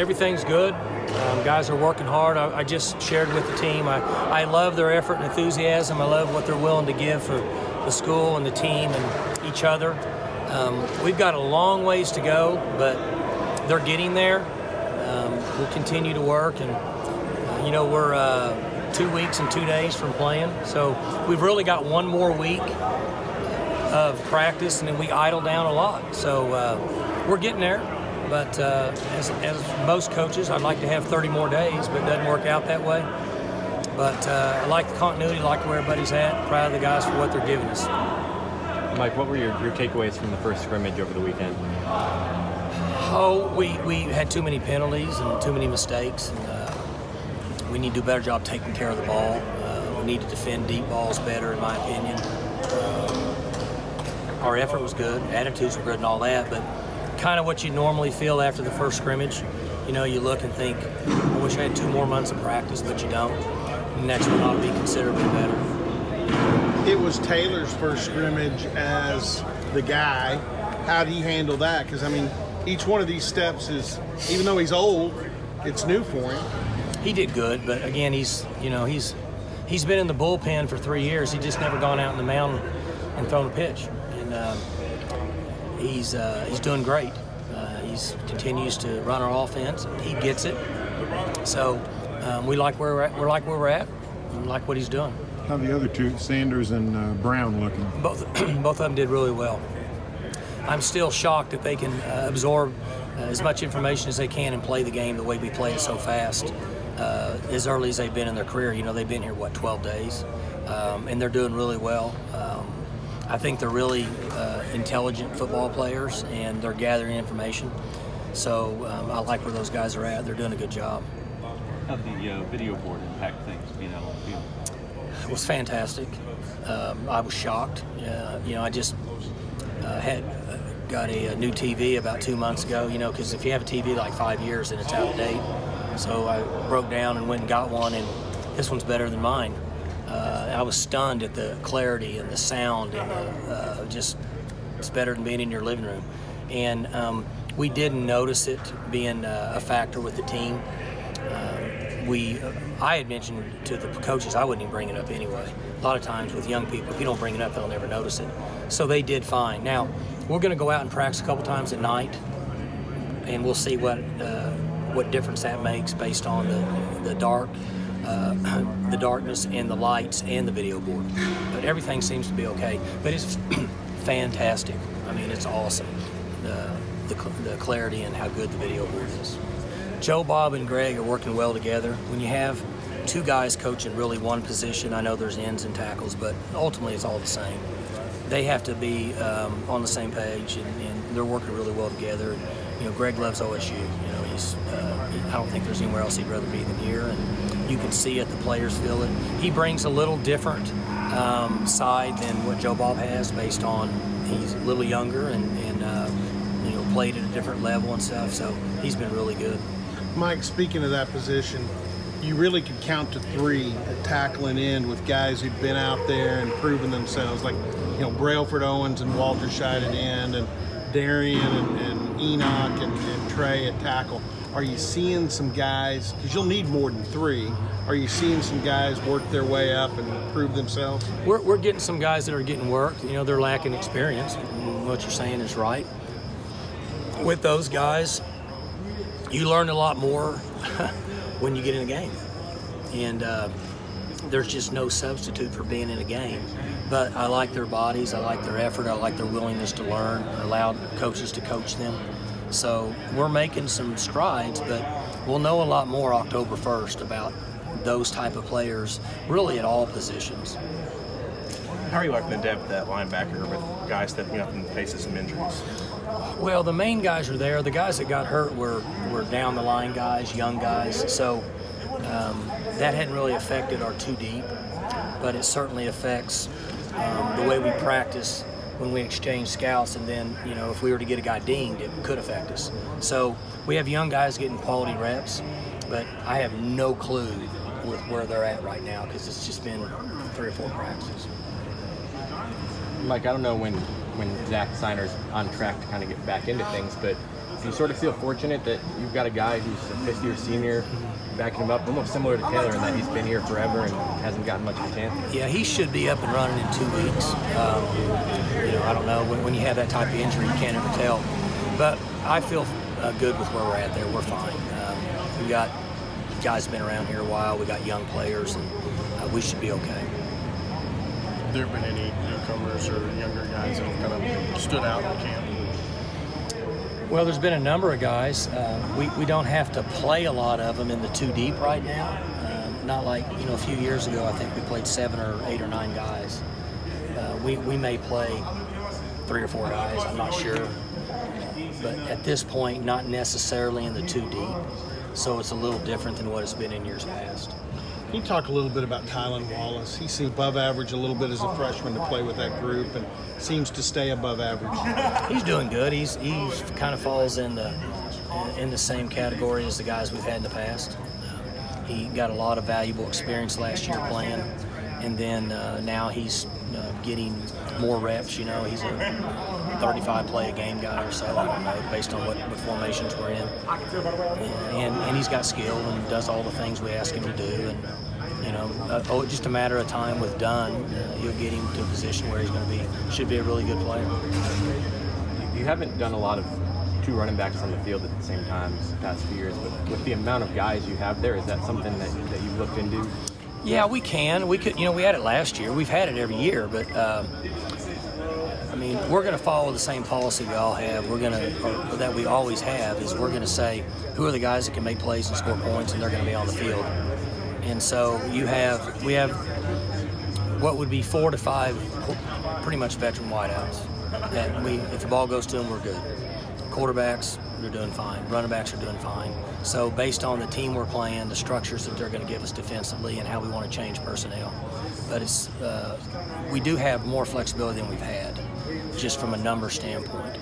Everything's good. Guys are working hard. I just shared with the team. I love their effort and enthusiasm. I love what they're willing to give for the school and the team and each other. We've got a long ways to go, but they're getting there. We'll continue to work, and we're 2 weeks and 2 days from playing, so we've really got one more week of practice, and then we idle down a lot. So we're getting there. But as most coaches, I'd like to have 30 more days, but it doesn't work out that way. But I like the continuity, like where everybody's at. Proud of the guys for what they're giving us. Mike, what were your takeaways from the first scrimmage over the weekend? Oh, we had too many penalties and too many mistakes. And, we need to do a better job taking care of the ball. We need to defend deep balls better, in my opinion. Our effort was good, attitudes were good and all that, but kind of what you normally feel after the first scrimmage. You look and think, I wish I had 2 more months of practice, but you don't. And next one ought to be considerably better. It was Taylor's first scrimmage as the guy. How did he handle that? Because, I mean, each one of these steps is, even though he's old, it's new for him. He did good, but again, he's been in the bullpen for 3 years. He's just never gone out in the mound and thrown a pitch. And he's doing great. He continues to run our offense. He gets it. So we like where we're at. We're like where we're at. We like what he's doing. How are the other two, Sanders and Brown, looking? Both of them did really well. I'm still shocked that they can absorb as much information as they can and play the game the way we play it so fast. As early as they've been in their career. They've been here, 12 days? And they're doing really well. I think they're really intelligent football players, and they're gathering information. So I like where those guys are at. They're doing a good job. How did the video board impact things being out on the field? It was fantastic. I was shocked. I just got a new TV about 2 months ago, because if you have a TV like 5 years, then it's out of date. So I broke down and went and got one, and this one's better than mine. I was stunned at the clarity and the sound, and it's better than being in your living room. And we didn't notice it being a factor with the team. I had mentioned to the coaches I wouldn't even bring it up anyway. A lot of times with young people, if you don't bring it up, they'll never notice it. So they did fine. Now, we're going to go out and practice a couple times at night, and we'll see what difference that makes based on the darkness and the lights and the video board. But everything seems to be okay. But it's fantastic. I mean, it's awesome, the clarity and how good the video board is. Joe, Bob, and Greg are working well together. When you have 2 guys coaching really one position, I know there's ends and tackles, but ultimately it's all the same. They have to be on the same page, and they're working really well together. And, Greg loves OSU. I don't think there's anywhere else he'd rather be than here, and you can see it. The players feel it. He brings a little different side than what Joe Bob has, based on he's a little younger and played at a different level and stuff. So he's been really good. Mike, speaking of that position, you really could count to 3 at tackle and end with guys who've been out there and proven themselves, like Brailford Owens and Walter Scheid at end, and Darian and Enoch and Trey at tackle. Are you seeing some guys, because you'll need more than 3, are you seeing some guys work their way up and prove themselves? We're getting some guys that are getting work. They're lacking experience. What you're saying is right. With those guys, you learn a lot more when you get in a game. And there's just no substitute for being in a game. But I like their bodies, I like their effort, I like their willingness to learn, allow coaches to coach them. So we're making some strides, but we'll know a lot more October 1st about those type of players, really at all positions. How are you liking the depth at linebacker with guys stepping up in the face of some injuries? Well, the main guys are there. The guys that got hurt were down the line guys, young guys. So that hadn't really affected our 2 deep, but it certainly affects the way we practice when we exchange scouts, and then if we were to get a guy dinged, it could affect us. So we have young guys getting quality reps, but I have no clue with where they're at right now, because it's just been 3 or 4 practices. Mike, I don't know when Zach Seiner's on track to kind of get back into things, but Do you sort of feel fortunate that you've got a guy who's a fifth-year senior backing him up, almost similar to Taylor in that he's been here forever and hasn't gotten much of a chance? Yeah, he should be up and running in 2 weeks. You know, I don't know. When you have that type of injury, you can't ever tell. But I feel good with where we're at there. We're fine. We got guys been around here a while. We got young players, and we should be okay. Have there been any newcomers or younger guys that have kind of stood out in camp? Well, there's been a number of guys. We don't have to play a lot of them in the 2 deep right now. Not like, you know, a few years ago, I think we played 7 or 8 or 9 guys. We may play 3 or 4 guys, I'm not sure. But at this point, not necessarily in the 2 deep. So it's a little different than what it's been in years past. Can you talk a little bit about Tylan Wallace? He seems above average a little bit as a freshman to play with that group, and seems to stay above average. He's doing good. He's kind of falls in the same category as the guys we've had in the past. He got a lot of valuable experience last year playing, and then now he's getting more reps. You know, he's a 35 play a game guy or so, I don't know, based on what formations we're in. And he's got skill and does all the things we ask him to do. And you know, just a matter of time with Dunn, you'll get him to a position where he's going to be, should be a really good player. You haven't done a lot of 2 running backs on the field at the same time the past few years, but with the amount of guys you have there, is that something that you've looked into? Yeah, we can. We could. You know, we had it last year. We've had it every year, but I mean, we're going to follow the same policy we all have. We're going to, or that we always have, is we're going to say who are the guys that can make plays and score points, and they're going to be on the field. And so we have what would be 4 to 5 pretty much veteran wideouts. That if the ball goes to them, we're good. Quarterbacks, they're doing fine. Running backs are doing fine. So based on the team we're playing, the structures that they're going to give us defensively, and how we want to change personnel. But it's we do have more flexibility than we've had, just from a number standpoint.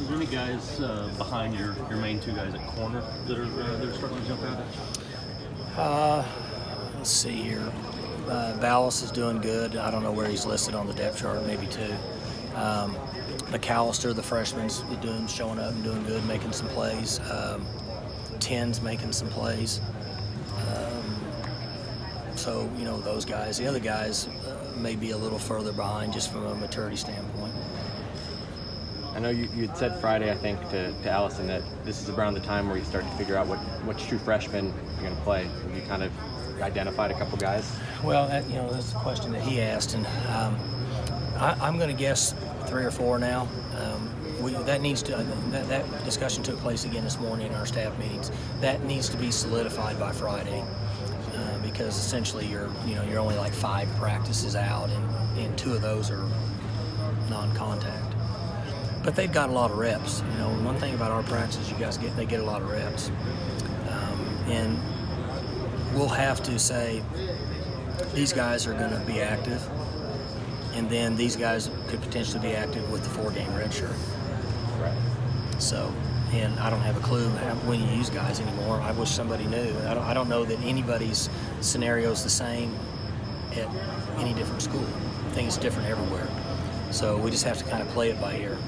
Is there any guys behind your main 2 guys at corner that are starting to jump out at you? Let's see here. Ballas is doing good. I don't know where he's listed on the depth chart, maybe 2. McAllister, the freshman's showing up and doing good, making some plays. Ten's making some plays. So, you know, those guys. The other guys may be a little further behind just from a maturity standpoint. I know you had said Friday, I think, to Allison that this is around the time where you start to figure out which true freshmen you're going to play. Have you kind of identified a couple guys? Well, you know, that's the question that he asked, and I'm going to guess 3 or 4 now. That discussion took place again this morning in our staff meetings. That needs to be solidified by Friday, because essentially you're only like 5 practices out, and 2 of those are non-contact. But they've got a lot of reps. You know, one thing about our practices, they get a lot of reps, and we'll have to say these guys are going to be active, and then these guys could potentially be active with the 4-game red shirt. Right. So, and I don't have a clue when you use guys anymore. I wish somebody knew. I don't know that anybody's scenario is the same at any different school. I think it's different everywhere. So we just have to kind of play it by ear.